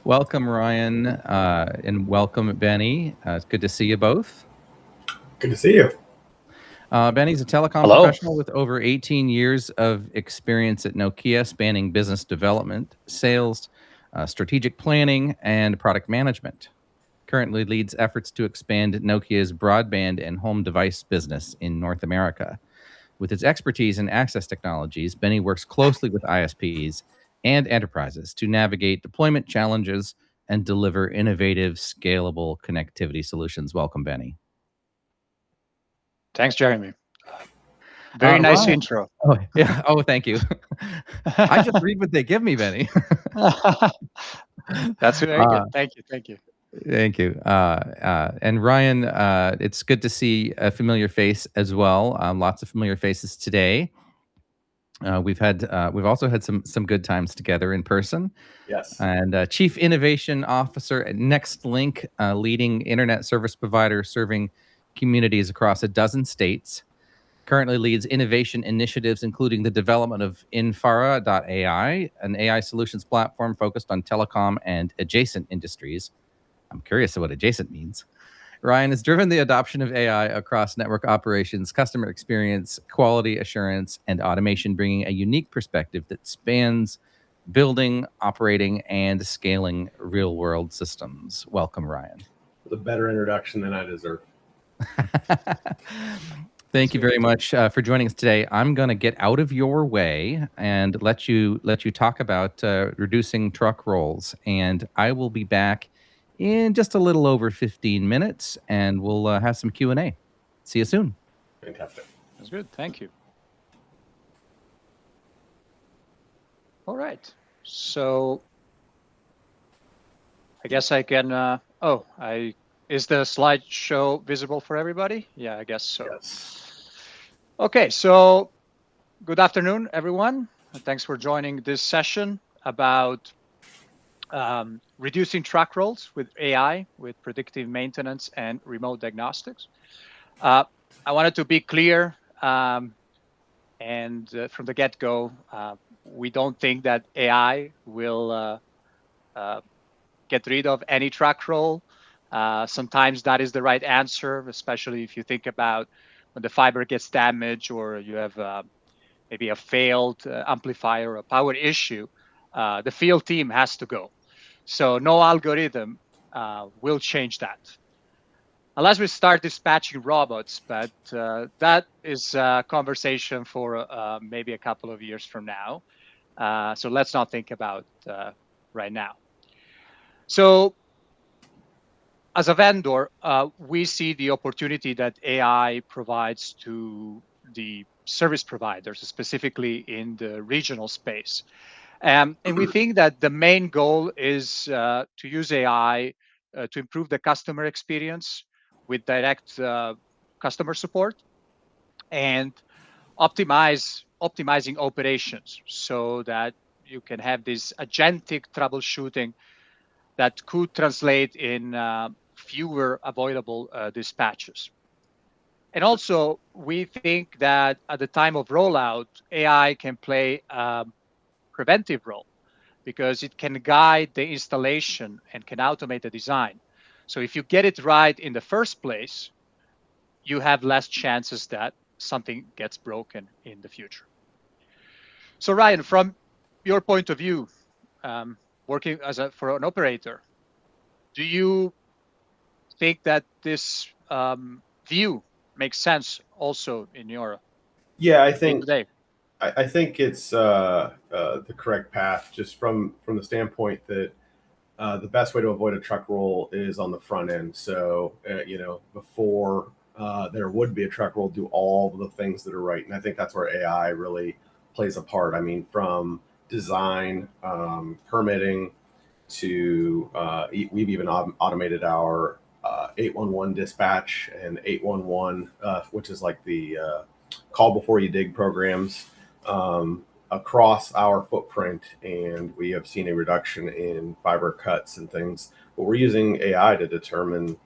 Welcome, Ryan, and welcome, Benny. It's good to see you both. Good to see you. Benny's a telecom Hello. professional with over 18 years of experience at Nokia, spanning business development, sales, strategic planning, and product management. Currently leads efforts to expand Nokia's broadband and home device business in North America. With its expertise in access technologies, Benny works closely with ISPs and enterprises to navigate deployment challenges and deliver innovative, scalable connectivity solutions. Welcome, Benny. Thanks, Jeremy. Very nice Ryan. intro. Oh, yeah. Oh, thank you. I just read what they give me, Benny. That's very good. Thank you. Thank you. Thank you. And Ryan, it's good to see a familiar face as well. Lots of familiar faces today. We've also had some good times together in person. Yes. And Chief Innovation Officer at NextLink, leading internet service provider serving communities across a dozen states. Currently leads innovation initiatives, including the development of Infara.ai, an AI solutions platform focused on telecom and adjacent industries. I'm curious what adjacent means. Ryan has driven the adoption of AI across network operations, customer experience, quality assurance, and automation, bringing a unique perspective that spans building, operating, and scaling real-world systems. Welcome, Ryan. With a better introduction than I deserve. Thank you very much for joining us today. I'm going to get out of your way and let you talk about reducing truck rolls, and I will be back in just a little over 15 minutes, and we'll have some Q&A. See you soon. Fantastic. That's good. Thank you. All right. So I guess I can. Is the slideshow visible for everybody? Yeah, I guess so. Yes. Okay. So good afternoon, everyone. And thanks for joining this session about reducing truck rolls with AI, with predictive maintenance and remote diagnostics. I wanted to be clear, and from the get-go, we don't think that AI will get rid of any truck roll. Sometimes that is the right answer, especially if you think about when the fiber gets damaged or you have maybe a failed amplifier or a power issue. The field team has to go. So no algorithm will change that. Unless we start dispatching robots, but that is a conversation for maybe a couple of years from now. So let's not think about right now. So as a vendor, we see the opportunity that AI provides to the service providers, specifically in the regional space. And we think that the main goal is to use AI to improve the customer experience with direct customer support and optimizing operations so that you can have this agentic troubleshooting that could translate in fewer avoidable dispatches. And also, we think that at the time of rollout, AI can play a preventive role because it can guide the installation and can automate the design. So if you get it right in the first place, you have less chances that something gets broken in the future. So Ryan, from your point of view, working for an operator, do you think that this view makes sense also in your day-to-day? I think it's the correct path, just from the standpoint that the best way to avoid a truck roll is on the front end. So before there would be a truck roll, do all the things that are right, and I think that's where AI really plays a part. I mean, from design, permitting, to we've even automated our 811 dispatch and 811, which is like the call before you dig programs, across our footprint, and we have seen a reduction in fiber cuts and things. But we're using AI to determine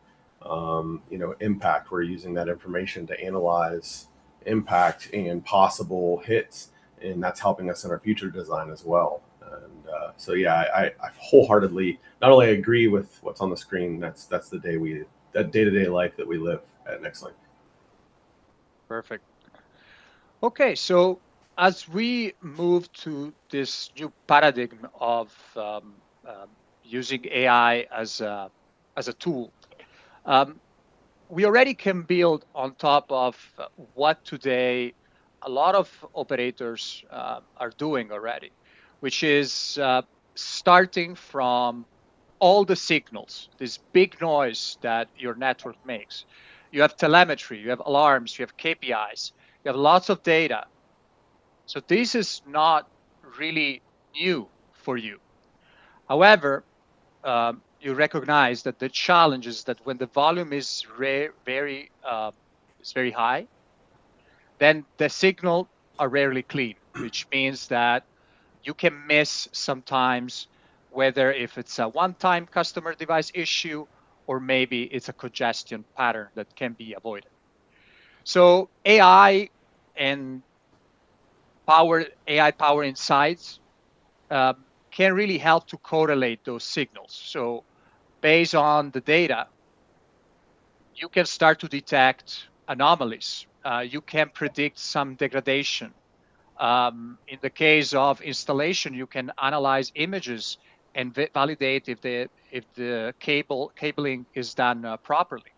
impact. We're using that information to analyze impact and possible hits, and that's helping us in our future design as well. And so yeah, I wholeheartedly not only agree with what's on the screen. That's the day-to-day life that we live at Nextlink. Perfect. Okay, so as we move to this new paradigm of using AI as a tool, um, we already can build on top of what today a lot of operators are doing already, which is starting from all the signals, this big noise that your network makes. You have telemetry, you have alarms, you have KPIs, you have lots of data. So this is not really new for you. However, you recognize that the challenge is that when the volume is very high, then the signal are rarely clean, which means that you can miss sometimes whether if it's a one-time customer device issue or maybe it's a congestion pattern that can be avoided. So and AI power insights can really help to correlate those signals. So based on the data, you can start to detect anomalies. You can predict some degradation. In the case of installation, you can analyze images and validate if the cabling is done properly.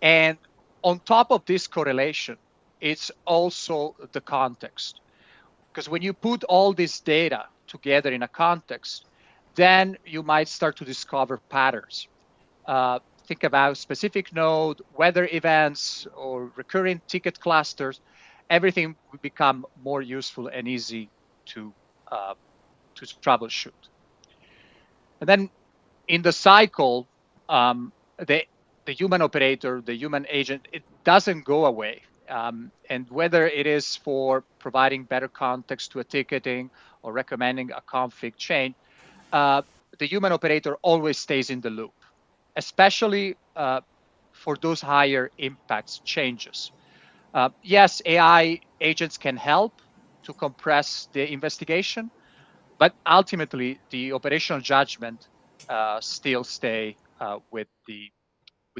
And on top of this correlation, it's also the context. Because when you put all this data together in a context, then you might start to discover patterns. Uh, think about specific node, weather events, or recurring ticket clusters. Everything will become more useful and easy to uh, to troubleshoot. And then in the cycle, the human operator, the human agent, it doesn't go away. And whether it is for providing better context to a ticketing or recommending a config change, uh, the human operator always stays in the loop, especially for those higher impacts changes. Yes, AI agents can help to compress the investigation, but ultimately the operational judgment still stay with the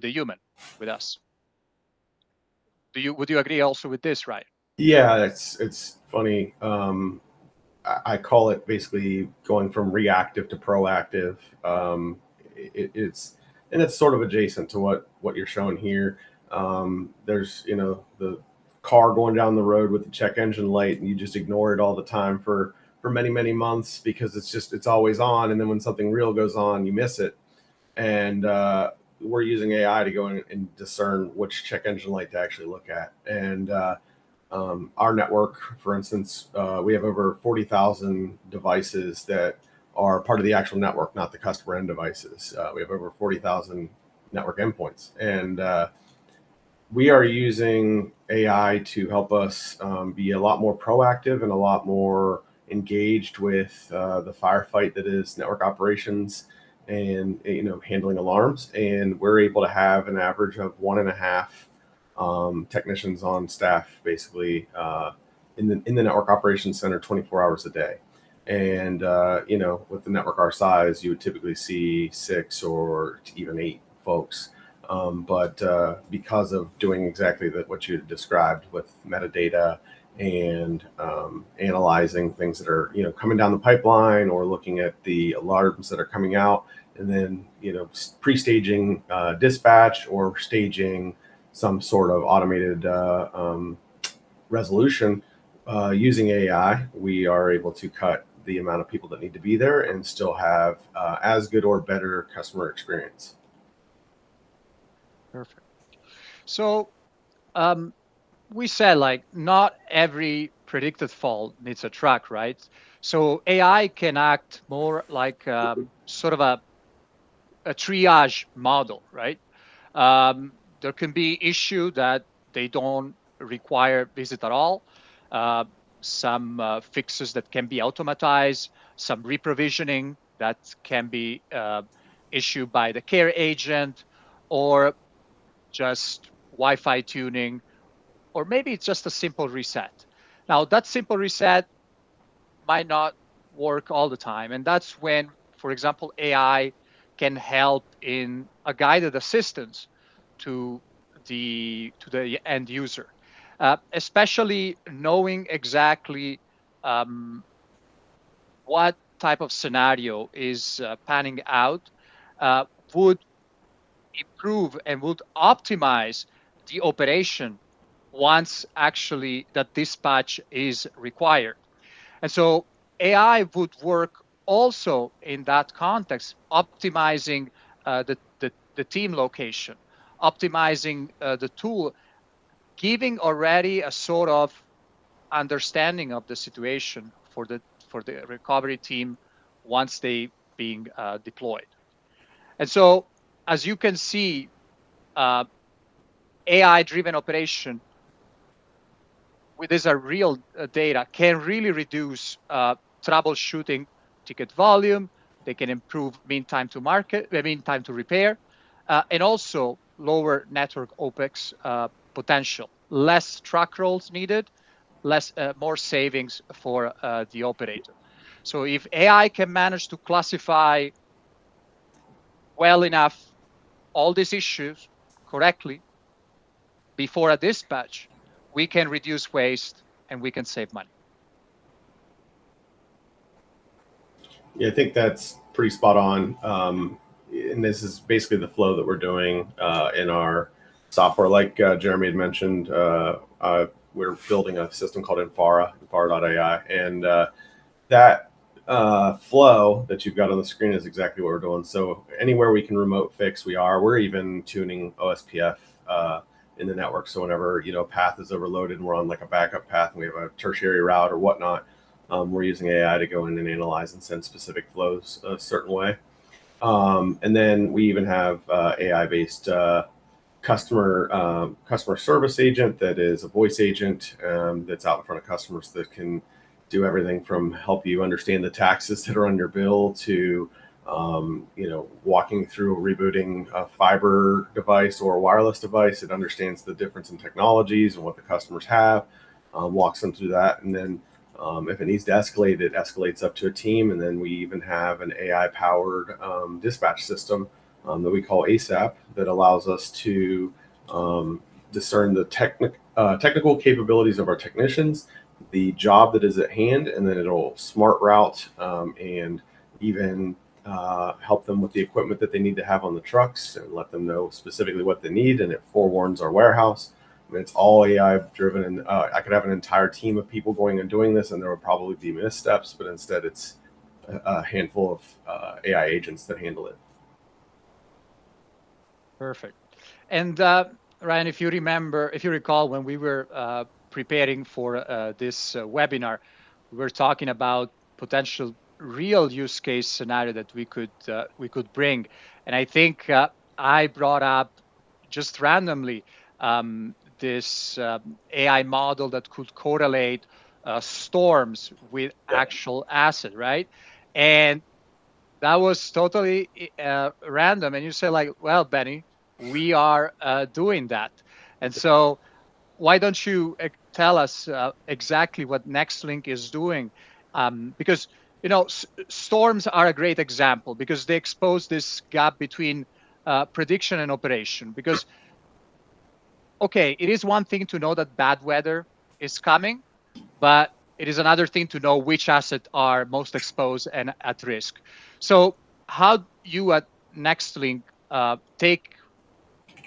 human, with us. Would you agree also with this, right? Yeah, it's funny. I call it basically going from reactive to proactive. It's and it's sort of adjacent to what you're showing here. There's the car going down the road with the check engine light, and you just ignore it all the time for many months because it's always on, and then when something real goes on, you miss it. And we're using AI to go in and discern which check engine light to actually look at. And our network, for instance, we have over 40,000 devices that are part of the actual network, not the customer end devices. We have over 40,000 network endpoints. And we are using AI to help us be a lot more proactive and a lot more engaged with the firefight that is network operations and handling alarms. And we're able to have an average of 1.5 technicians on staff, basically in the network operations center, 24 hours a day. And with the network our size, you would typically see 6 or even 8 folks. But because of doing exactly what you described with metadata and analyzing things that are coming down the pipeline or looking at the alarms that are coming out, and then pre-staging dispatch or staging some sort of automated resolution using AI, we are able to cut the amount of people that need to be there and still have as good or better customer experience. Perfect. So we said like not every predicted fault needs a track, right? So AI can act more like sort of a triage model, right? There can be issue that they don't require visit at all. Uh, some fixes that can be automatized, some reprovisioning that can be issued by the care agent, or just Wi-Fi tuning, or maybe it's just a simple reset. Now, that simple reset might not work all the time. And that's when, for example, AI can help in a guided assistance to the end user, especially knowing exactly what type of scenario is panning out uh, would improve and would optimize the operation once actually that dispatch is required. And so AI would work also in that context, optimizing the team location, optimizing the tool, giving already a sort of understanding of the situation for the recovery team once they being deployed. And so, as you can see, uh, AI-driven operation with this real data can really reduce troubleshooting ticket volume. They can improve mean time to market, mean time to repair, and also lower network OPEX potential. Less truck rolls needed, more savings for the operator. So if AI can manage to classify well enough all these issues correctly before a dispatch, we can reduce waste and we can save money. Yeah, I think that's pretty spot on. And this is basically the flow that we're doing in our software. Like Jeremy had mentioned, we're building a system called Infara.ai. And that flow that you've got on the screen is exactly what we're doing. So anywhere we can remote fix, we are. We're even tuning OSPF in the network. So whenever, a path is overloaded and we're on like a backup path and we have a tertiary route or whatnot, we're using AI to go in and analyze and send specific flows a certain way. And then we even have AI-based customer service agent that is a voice agent that's out in front of customers that can do everything from help you understand the taxes that are on your bill to walking through rebooting a fiber device or a wireless device. It understands the difference in technologies and what the customers have, walks them through that, and then if it needs to escalate, it escalates up to a team. And then we even have an AI-powered dispatch system that we call ASAP that allows us to discern the technical capabilities of our technicians, the job that is at hand, and then it'll smart route and even help them with the equipment that they need to have on the trucks and let them know specifically what they need. And it forewarns our warehouse. I mean, it's all AI driven, and I could have an entire team of people going and doing this, and there would probably be missteps, but instead it's a handful of AI agents that handle it. Perfect. And Ryan, if you recall, when we were preparing for this webinar, we were talking about potential real use case scenario that we could bring, and I think I brought up just randomly this AI model that could correlate storms with actual asset, right? And that was totally random. And you say like, well, Benny, we are doing that. And so why don't you tell us exactly what Nextlink is doing? Because, storms are a great example because they expose this gap between prediction and operation. Because, okay, it is one thing to know that bad weather is coming, but it is another thing to know which assets are most exposed and at risk. So how you at Nextlink take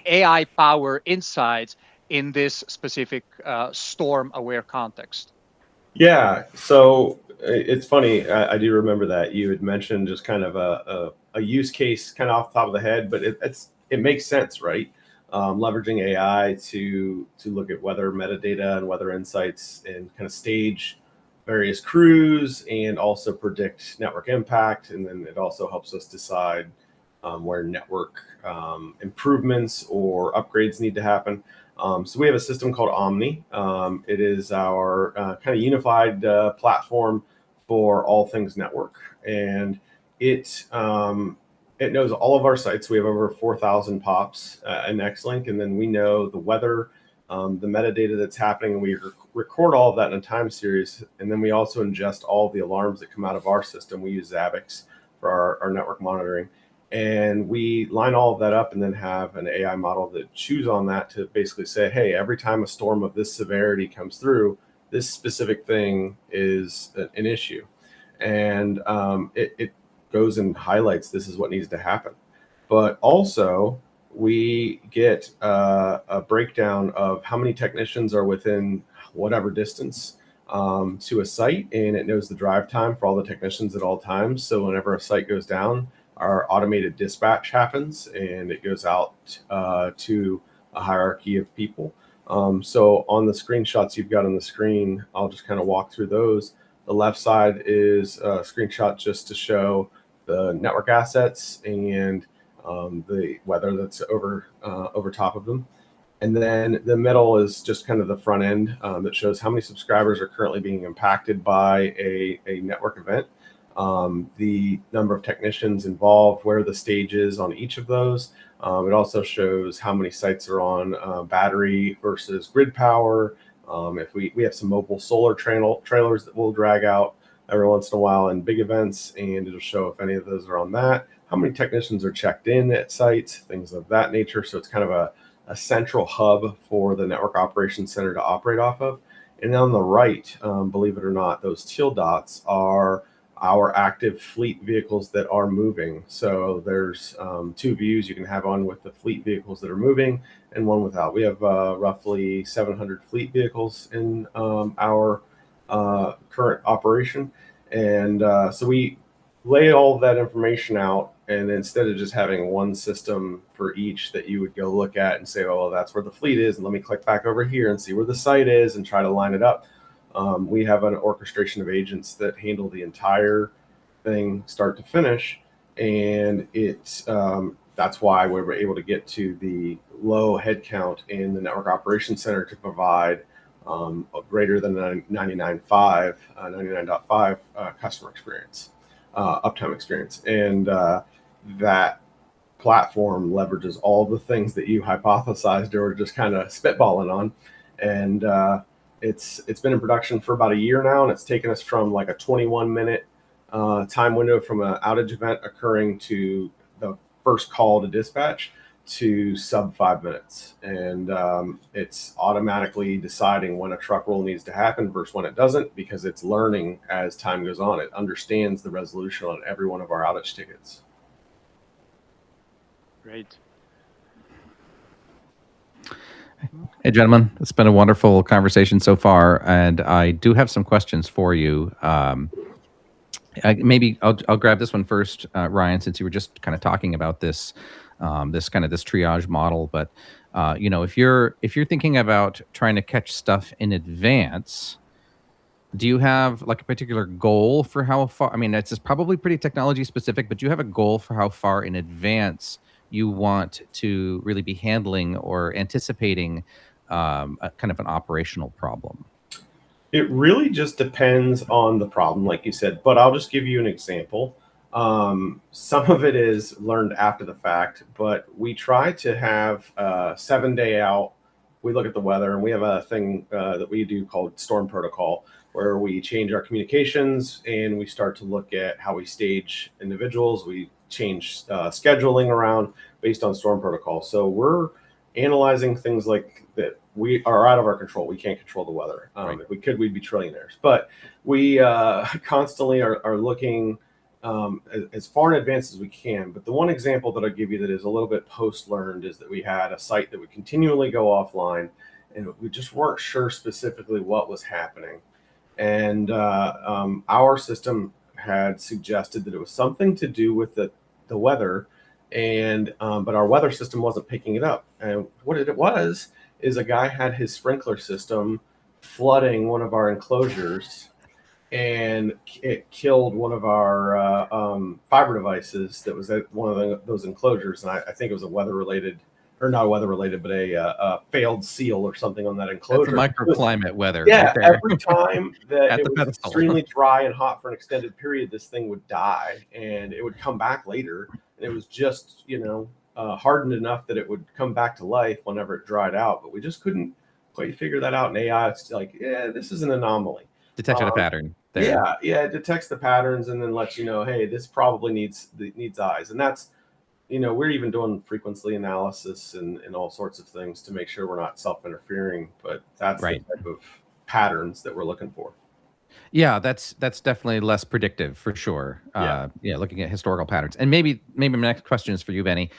AI power insights in this specific storm-aware context? Yeah, so it's funny. I do remember that you had mentioned just kind of a use case kind of off the top of the head, but it makes sense, right? Leveraging AI to look at weather metadata and weather insights and kind of stage various crews and also predict network impact. And then it also helps us decide where network improvements or upgrades need to happen. So we have a system called Omni. It is our kind of unified platform for all things network, and it knows all of our sites. We have over 4,000 POPs in Nextlink, and then we know the weather the metadata that's happening, and we record all of that in a time series. And then we also ingest all the alarms that come out of our system. We use Zabbix for our network monitoring. And we line all of that up and then have an AI model that chews on that to basically say, hey, every time a storm of this severity comes through, this specific thing is an issue. And it goes and highlights this is what needs to happen. But also, we get a breakdown of how many technicians are within whatever distance to a site, and it knows the drive time for all the technicians at all times. So whenever a site goes down, our automated dispatch happens, and it goes out to a hierarchy of people. So on the screenshots you've got on the screen, I'll just kind of walk through those. The left side is a screenshot just to show the network assets and the weather that's over top of them. And then the middle is just kind of the front end that shows how many subscribers are currently being impacted by a network event, the number of technicians involved, where the stage is on each of those. It also shows how many sites are on battery versus grid power. If we have some mobile solar trailers that we'll drag out every once in a while in big events, and it'll show if any of those are on that, how many technicians are checked in at sites, things of that nature. So it's kind of a central hub for the network operations center to operate off of. And then on the right, believe it or not, those teal dots are our active fleet vehicles that are moving. So there's two views you can have on with the fleet vehicles that are moving and one without. We have roughly 700 fleet vehicles in our current operation. And so we lay all of that information out, and instead of just having one system for each that you would go look at and say, oh, well, that's where the fleet is, and let me click back over here and see where the site is and try to line it up. We have an orchestration of agents that handle the entire thing start to finish, and it's that's why we were able to get to the low headcount in the network operations center to provide greater than 99.5 customer experience, uptime experience. And that platform leverages all the things that you hypothesized or just kind of spitballing on. And it's been in production for about a year now, and it's taken us from like a 21-minute time window from an outage event occurring to the first call to dispatch to sub 5 minutes. And it's automatically deciding when a truck roll needs to happen versus when it doesn't, because it's learning as time goes on. It understands the resolution on every one of our outage tickets. Great. Hey, gentlemen, it's been a wonderful conversation so far, and I do have some questions for you. Maybe I'll grab this one first, Ryan, since you were just kind of talking about this triage model. But if you're thinking about trying to catch stuff in advance, do you have like a particular goal for how far? I mean, it's probably pretty technology specific, but do you have a goal for how far in advance you want to really be handling or anticipating a kind of an operational problem? It really just depends on the problem, like you said, but I'll just give you an example. Some of it is learned after the fact, but we try to have 7 day out. We look at the weather, and we have a thing that we do called storm protocol, where we change our communications and we start to look at how we stage individuals. We change scheduling around based on storm protocol. So we're analyzing things like that we are out of our control. We can't control the weather. Right. If we could, we'd be trillionaires. But we constantly are looking as far in advance as we can. But the one example that I'll give you that is a little bit post-learned is that we had a site that would continually go offline, and we just weren't sure specifically what was happening. And our system had suggested that it was something to do with the weather, and but our weather system wasn't picking it up. And what it was is a guy had his sprinkler system flooding one of our enclosures, and it killed one of our fiber devices that was at one of those enclosures. And I think it was a weather-related, or not weather-related, but a failed seal or something on that enclosure. That's a microclimate weather. Yeah, right there. every time that it was pedestal. extremely dry and hot for an extended period, this thing would die, and it would come back later. And it was just, hardened enough that it would come back to life whenever it dried out. But we just couldn't quite figure that out in AI. It's like, yeah, this is an anomaly. Detection of pattern there. Yeah, it detects the patterns and then lets you know, hey, this probably needs eyes. And that's, we're even doing frequency analysis and all sorts of things to make sure we're not self-interfering, but that's Right. the type of patterns that we're looking for. Yeah, that's definitely less predictive for sure. Yeah, looking at historical patterns. And maybe my next question is for you, Benny,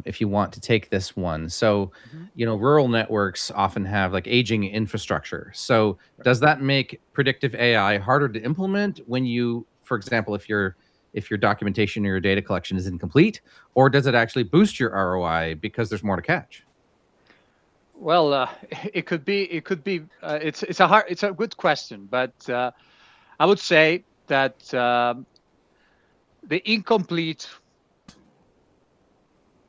if you want to take this one. So, rural networks often have like aging infrastructure. So, does that make predictive AI harder to implement when you, for example, if your documentation or your data collection is incomplete, or does it actually boost your ROI because there's more to catch? Well, it could be. It could be. It's a good question, but I would say that the incomplete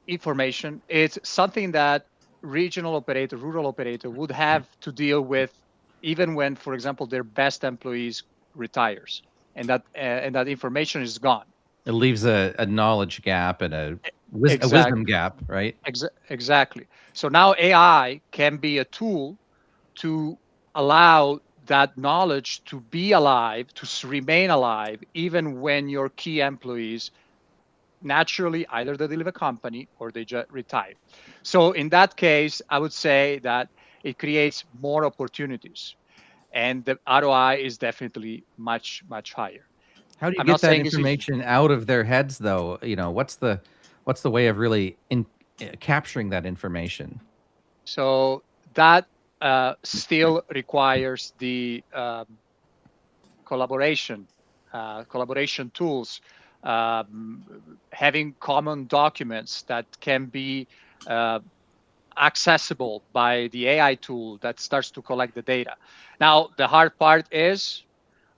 information is something that regional operator, rural operator would have to deal with, even when, for example, their best employees retires, and that information is gone. It leaves a knowledge gap and a wisdom Exactly. gap, right? Exactly. So now AI can be a tool to allow that knowledge to be alive, to remain alive, even when your key employees naturally either they leave a company or they just retire. So in that case, I would say that it creates more opportunities, and the ROI is definitely much, much higher. How do you I'm not get that saying this is information out of their heads, though? What's the way of really capturing that information? so that still requires the collaboration, collaboration tools, um, having common documents that can be uh, accessible by the AI tool that starts to collect the data. Now, the hard part is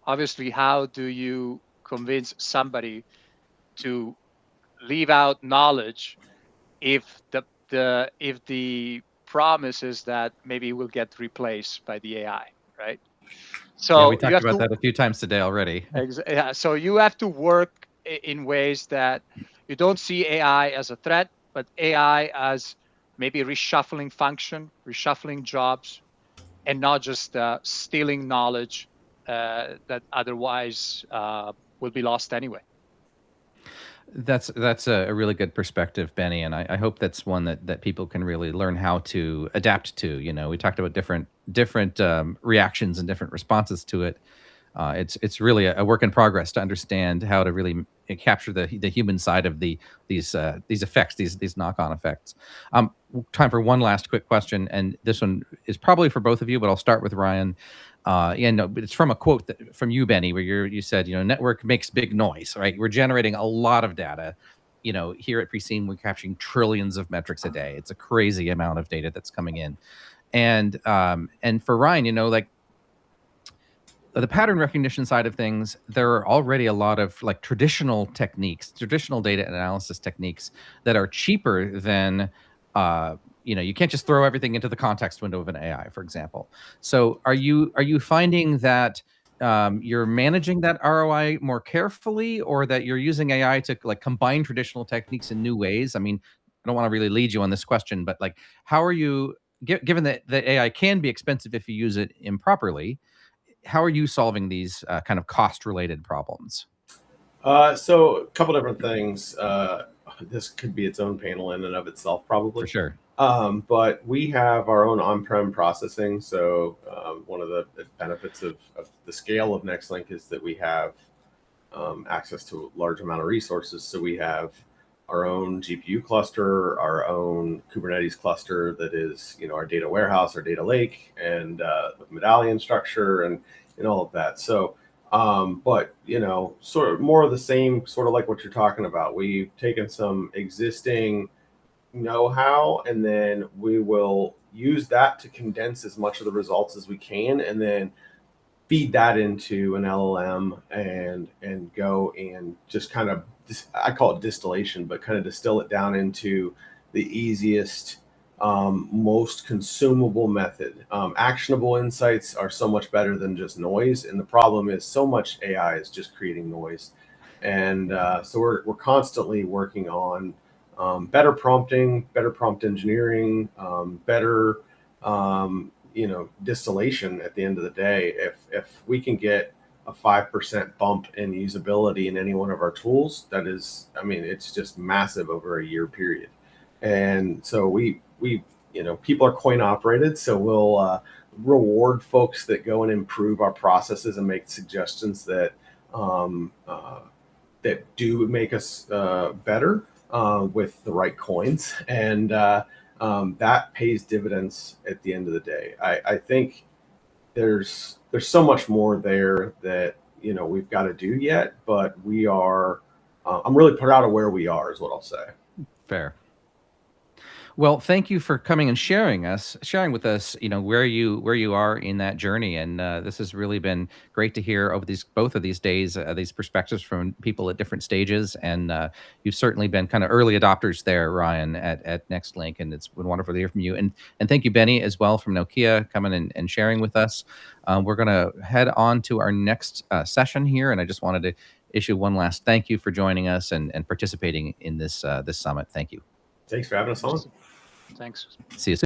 obviously how do you convince somebody to leave out knowledge if the promise is that maybe it will get replaced by the AI, right? Yeah, we So you talked have about to that a few times today already. Yeah, so you have to work in ways that you don't see AI as a threat, but AI as maybe reshuffling function, reshuffling jobs, and not just stealing knowledge that otherwise will be lost anyway. That's a really good perspective, Benny, and I hope that's one that people can really learn how to adapt to. We talked about different reactions and different responses to it. It's really a work in progress to understand how to really capture the human side of these effects, these knock on effects. Time for one last quick question, and this one is probably for both of you, but I'll start with Ryan. No, but it's from a quote from you, Benny, where you said, network makes big noise, right? We're generating a lot of data. Here at Prescene, we're capturing trillions of metrics a day. It's a crazy amount of data that's coming in, and for Ryan, like the pattern recognition side of things, there are already a lot of like traditional techniques, traditional data analysis techniques that are cheaper than, you can't just throw everything into the context window of an AI, for example. So are you finding that you're managing that ROI more carefully, or that you're using AI to like combine traditional techniques in new ways? I mean, I don't want to really lead you on this question, but like, how are you, given that the AI can be expensive if you use it improperly, how are you solving these kind of cost related problems? So a couple different things. This could be its own panel in and of itself, For probably. sure. But we have our own on-prem processing. So one of the benefits of the scale of Nextlink is that we have access to a large amount of resources. So we have our own GPU cluster, our own Kubernetes cluster that is, our data warehouse, our data lake, and with medallion structure and all of that. So, but sort of more of the same, sort of like what you're talking about. We've taken some existing know-how, and then we will use that to condense as much of the results as we can, and then feed that into an LLM and go and just kind of, I call it distillation, but kind of distill it down into the easiest, most consumable method. Actionable insights are so much better than just noise, and the problem is so much AI is just creating noise, and so we're constantly working on better prompting, better prompt engineering, better distillation at the end of the day. If we can get a 5% bump in usability in any one of our tools, that is, I mean, it's just massive over a year period. And so we people are coin operated, so we'll reward folks that go and improve our processes and make suggestions that that do make us better with the right coins, and that pays dividends at the end of the day. I think there's so much more there that we've got to do yet, but we are. I'm really proud of where we are, is what I'll say. Fair. Well, thank you for coming and sharing with us, where you are in that journey. And this has really been great to hear over both of these days, these perspectives from people at different stages. And you've certainly been kind of early adopters there, Ryan, at NextLink, and it's been wonderful to hear from you. And thank you, Benny, as well, from Nokia, coming and sharing with us. We're going to head on to our next session here, and I just wanted to issue one last thank you for joining us and participating in this summit. Thank you. Thanks for having us on. Thanks. See you soon.